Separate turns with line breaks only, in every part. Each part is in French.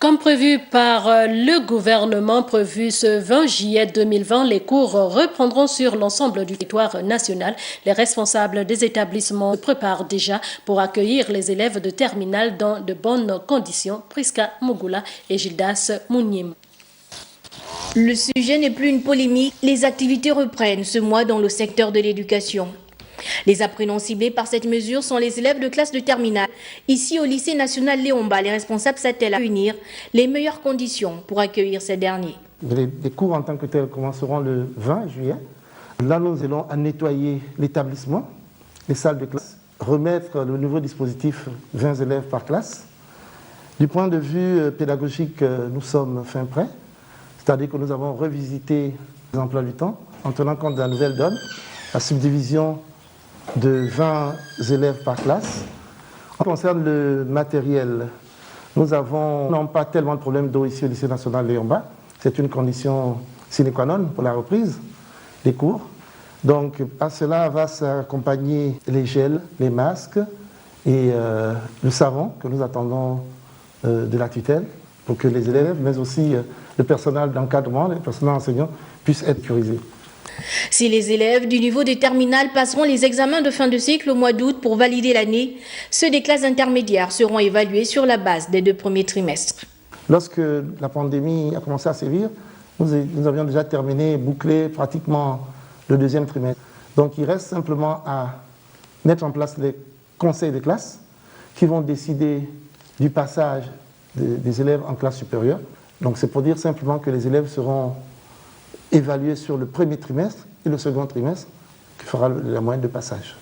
Comme prévu par le gouvernement, prévu ce 20 juillet 2020, les cours reprendront sur l'ensemble du territoire national. Les responsables des établissements se préparent déjà pour accueillir les élèves de terminale dans de bonnes conditions. Priska Mugula et Gildas Mounim.
Le sujet n'est plus une polémique. Les activités reprennent ce mois dans le secteur de l'éducation. Les apprenants ciblés par cette mesure sont les élèves de classe de terminale. Ici, au lycée national Léomba, les responsables s'attellent à réunir les meilleures conditions pour accueillir ces derniers.
Les cours en tant que tels commenceront le 20 juillet. Là, nous allons nettoyer l'établissement, les salles de classe, remettre le nouveau dispositif 20 élèves par classe. Du point de vue pédagogique, nous sommes fin prêts, c'est-à-dire que nous avons revisité les emplois du temps en tenant compte de la nouvelle donne, la subdivision de 20 élèves par classe. En ce qui concerne le matériel, nous n'avons pas tellement de problèmes d'eau ici au lycée national Léomba. C'est une condition sine qua non pour la reprise des cours. Donc à cela va s'accompagner les gels, les masques et le savon que nous attendons de la tutelle pour que les élèves, mais aussi le personnel d'encadrement, le personnel enseignant puissent être sécurisés.
Si les élèves du niveau de terminale passeront les examens de fin de cycle au mois d'août pour valider l'année, ceux des classes intermédiaires seront évalués sur la base des 2 premiers trimestres.
Lorsque la pandémie a commencé à sévir, nous avions déjà terminé, bouclé pratiquement le 2e trimestre. Donc il reste simplement à mettre en place les conseils de classe qui vont décider du passage des élèves en classe supérieure. Donc c'est pour dire simplement que les élèves seront évalués sur le 1er trimestre et le 2e trimestre, qui fera la moyenne de passage.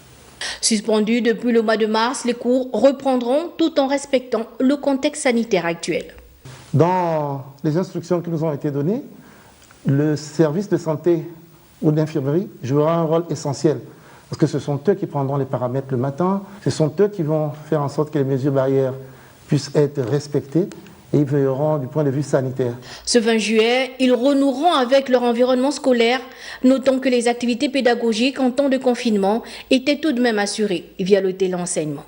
Suspendus depuis le mois de mars, les cours reprendront tout en respectant le contexte sanitaire actuel.
Dans les instructions qui nous ont été données, le service de santé ou d'infirmerie jouera un rôle essentiel, parce que ce sont eux qui prendront les paramètres le matin, ce sont eux qui vont faire en sorte que les mesures barrières puissent être respectées, et ils veilleront du point de vue sanitaire.
Ce 20 juillet, ils renoueront avec leur environnement scolaire, notant que les activités pédagogiques en temps de confinement étaient tout de même assurées via le téléenseignement.